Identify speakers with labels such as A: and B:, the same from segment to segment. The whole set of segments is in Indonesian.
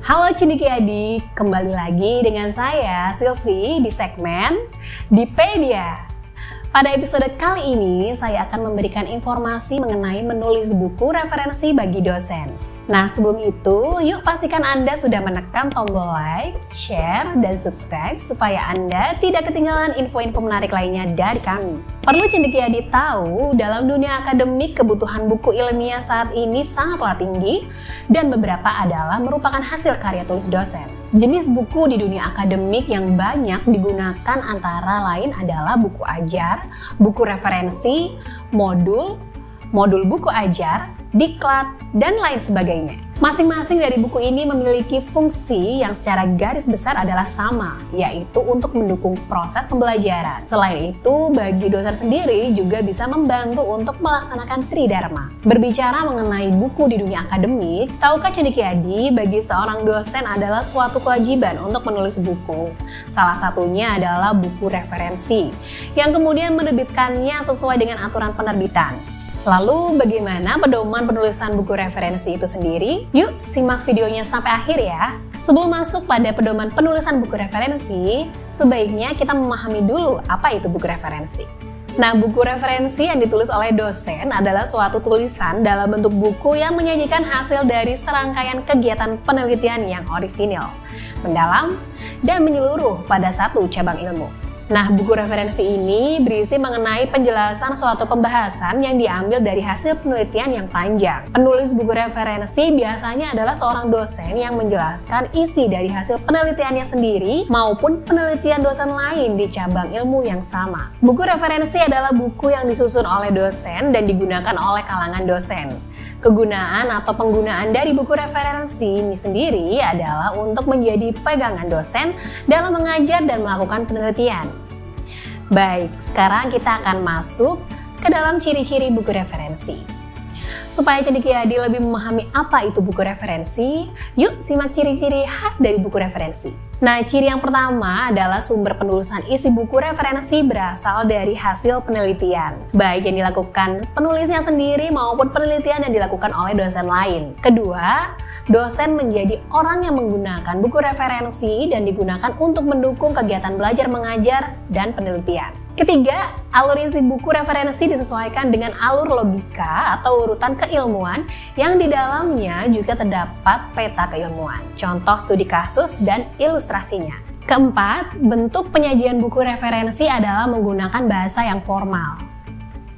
A: Halo Cendekiadik, kembali lagi dengan saya Sylvie di segmen Dipedia. Pada episode kali ini saya akan memberikan informasi mengenai menulis buku referensi bagi dosen. Nah sebelum itu, yuk pastikan Anda sudah menekan tombol like, share, dan subscribe supaya Anda tidak ketinggalan info-info menarik lainnya dari kami. Perlu Cendekiadik tahu, dalam dunia akademik kebutuhan buku ilmiah saat ini sangatlah tinggi dan beberapa adalah merupakan hasil karya tulis dosen. Jenis buku di dunia akademik yang banyak digunakan antara lain adalah buku ajar, buku referensi, modul buku ajar, diklat, dan lain sebagainya. Masing-masing dari buku ini memiliki fungsi yang secara garis besar adalah sama, yaitu untuk mendukung proses pembelajaran. Selain itu, bagi dosen sendiri juga bisa membantu untuk melaksanakan tridharma. Berbicara mengenai buku di dunia akademik, tahukah Cendekiadik bagi seorang dosen adalah suatu kewajiban untuk menulis buku. Salah satunya adalah buku referensi, yang kemudian menerbitkannya sesuai dengan aturan penerbitan. Lalu bagaimana pedoman penulisan buku referensi itu sendiri? Yuk simak videonya sampai akhir ya. Sebelum masuk pada pedoman penulisan buku referensi, sebaiknya kita memahami dulu apa itu buku referensi. Nah, buku referensi yang ditulis oleh dosen adalah suatu tulisan dalam bentuk buku yang menyajikan hasil dari serangkaian kegiatan penelitian yang orisinil, mendalam, dan menyeluruh pada satu cabang ilmu. Nah, buku referensi ini berisi mengenai penjelasan suatu pembahasan yang diambil dari hasil penelitian yang panjang. Penulis buku referensi biasanya adalah seorang dosen yang menjelaskan isi dari hasil penelitiannya sendiri maupun penelitian dosen lain di cabang ilmu yang sama. Buku referensi adalah buku yang disusun oleh dosen dan digunakan oleh kalangan dosen. Kegunaan atau penggunaan dari buku referensi ini sendiri adalah untuk menjadi pegangan dosen dalam mengajar dan melakukan penelitian. Baik, sekarang kita akan masuk ke dalam ciri-ciri buku referensi. Supaya Cendekiadik lebih memahami apa itu buku referensi, yuk simak ciri-ciri khas dari buku referensi. Nah, ciri yang pertama adalah sumber penulisan isi buku referensi berasal dari hasil penelitian, baik yang dilakukan penulisnya sendiri maupun penelitian yang dilakukan oleh dosen lain. Kedua, dosen menjadi orang yang menggunakan buku referensi dan digunakan untuk mendukung kegiatan belajar mengajar dan penelitian. Ketiga, alur isi buku referensi disesuaikan dengan alur logika atau urutan keilmuan yang di dalamnya juga terdapat peta keilmuan, contoh studi kasus, dan ilustrasinya. Keempat, bentuk penyajian buku referensi adalah menggunakan bahasa yang formal.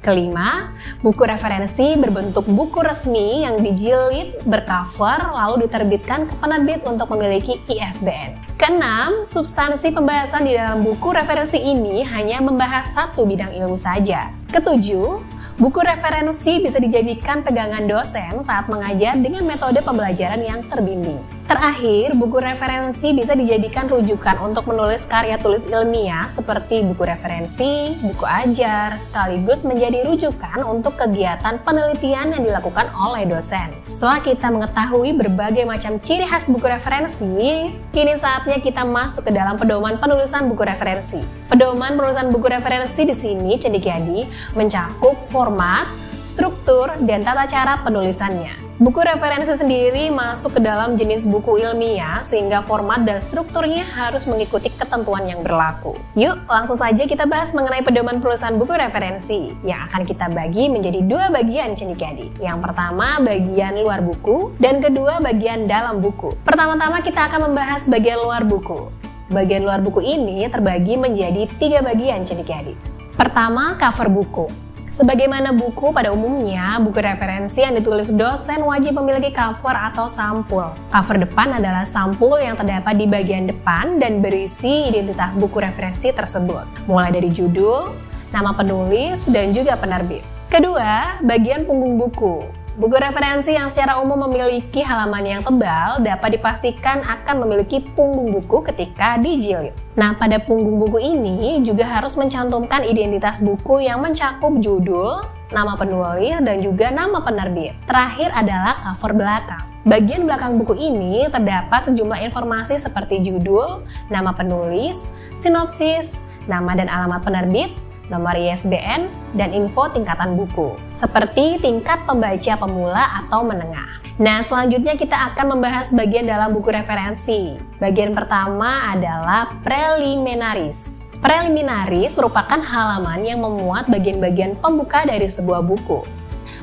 A: Kelima, buku referensi berbentuk buku resmi yang dijilid, bercover, lalu diterbitkan ke penerbit untuk memiliki ISBN. Keenam, substansi pembahasan di dalam buku referensi ini hanya membahas satu bidang ilmu saja. Ketujuh, buku referensi bisa dijadikan pegangan dosen saat mengajar dengan metode pembelajaran yang terbimbing. Terakhir, buku referensi bisa dijadikan rujukan untuk menulis karya tulis ilmiah seperti buku referensi, buku ajar, sekaligus menjadi rujukan untuk kegiatan penelitian yang dilakukan oleh dosen. Setelah kita mengetahui berbagai macam ciri khas buku referensi, kini saatnya kita masuk ke dalam pedoman penulisan buku referensi. Pedoman penulisan buku referensi di sini Cendekiadik mencakup format, struktur, dan tata cara penulisannya. Buku referensi sendiri masuk ke dalam jenis buku ilmiah sehingga format dan strukturnya harus mengikuti ketentuan yang berlaku. Yuk, langsung saja kita bahas mengenai pedoman penulisan buku referensi yang akan kita bagi menjadi dua bagian Cendekiadik. Yang pertama, bagian luar buku, dan kedua, bagian dalam buku. Pertama-tama kita akan membahas bagian luar buku. Bagian luar buku ini terbagi menjadi 3 bagian Cendekiadik. Pertama, cover buku. Sebagaimana buku pada umumnya, buku referensi yang ditulis dosen wajib memiliki cover atau sampul. Cover depan adalah sampul yang terdapat di bagian depan dan berisi identitas buku referensi tersebut, mulai dari judul, nama penulis, dan juga penerbit. Kedua, bagian punggung buku. Buku referensi yang secara umum memiliki halaman yang tebal dapat dipastikan akan memiliki punggung buku ketika dijilid. Nah, pada punggung buku ini juga harus mencantumkan identitas buku yang mencakup judul, nama penulis, dan juga nama penerbit. Terakhir adalah cover belakang. Bagian belakang buku ini terdapat sejumlah informasi seperti judul, nama penulis, sinopsis, nama dan alamat penerbit, nomor ISBN, dan info tingkatan buku, seperti tingkat pembaca pemula atau menengah. Nah, selanjutnya kita akan membahas bagian dalam buku referensi. Bagian pertama adalah preliminaris. Preliminaris merupakan halaman yang memuat bagian-bagian pembuka dari sebuah buku.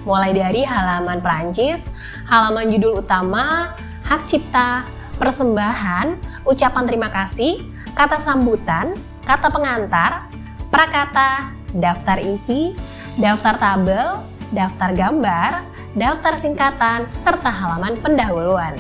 A: Mulai dari halaman Perancis, halaman judul utama, hak cipta, persembahan, ucapan terima kasih, kata sambutan, kata pengantar, prakata, daftar isi, daftar tabel, daftar gambar, daftar singkatan, serta halaman pendahuluan.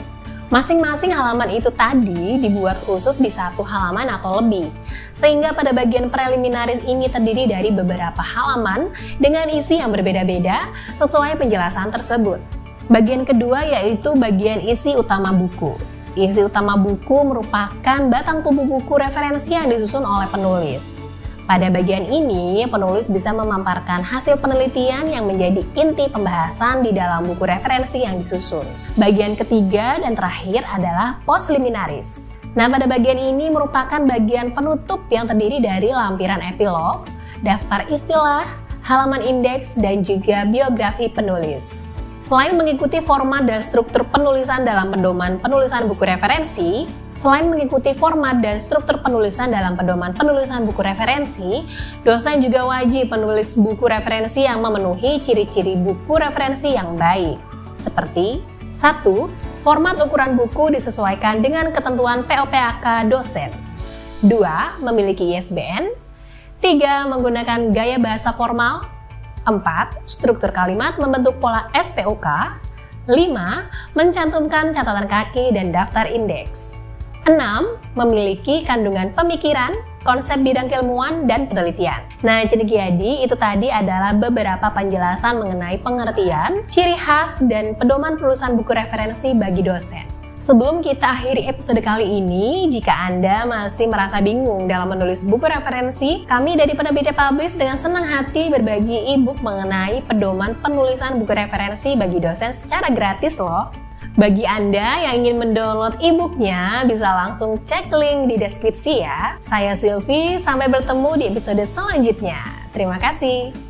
A: Masing-masing halaman itu tadi dibuat khusus di satu halaman atau lebih, sehingga pada bagian preliminaris ini terdiri dari beberapa halaman dengan isi yang berbeda-beda sesuai penjelasan tersebut. Bagian kedua yaitu bagian isi utama buku. Isi utama buku merupakan batang tubuh buku referensi yang disusun oleh penulis. Pada bagian ini, penulis bisa memaparkan hasil penelitian yang menjadi inti pembahasan di dalam buku referensi yang disusun. Bagian ketiga dan terakhir adalah postliminaris. Nah, pada bagian ini merupakan bagian penutup yang terdiri dari lampiran epilog, daftar istilah, halaman indeks, dan juga biografi penulis. Selain mengikuti format dan struktur penulisan dalam pedoman penulisan buku referensi, dosen juga wajib menulis buku referensi yang memenuhi ciri-ciri buku referensi yang baik. Seperti 1. Format ukuran buku disesuaikan dengan ketentuan POPAK dosen. 2. Memiliki ISBN. 3. Menggunakan gaya bahasa formal. 4. Struktur kalimat membentuk pola SPOK. 5. Mencantumkan catatan kaki dan daftar indeks. 6. Memiliki kandungan pemikiran, konsep bidang keilmuan, dan penelitian. Nah, jadi itu tadi adalah beberapa penjelasan mengenai pengertian, ciri khas, dan pedoman penulisan buku referensi bagi dosen. Sebelum kita akhiri episode kali ini, jika Anda masih merasa bingung dalam menulis buku referensi, kami dari Penerbit Publish dengan senang hati berbagi e-book mengenai pedoman penulisan buku referensi bagi dosen secara gratis loh. Bagi Anda yang ingin mendownload e-booknya, bisa langsung cek link di deskripsi ya. Saya Sylvie, sampai bertemu di episode selanjutnya. Terima kasih.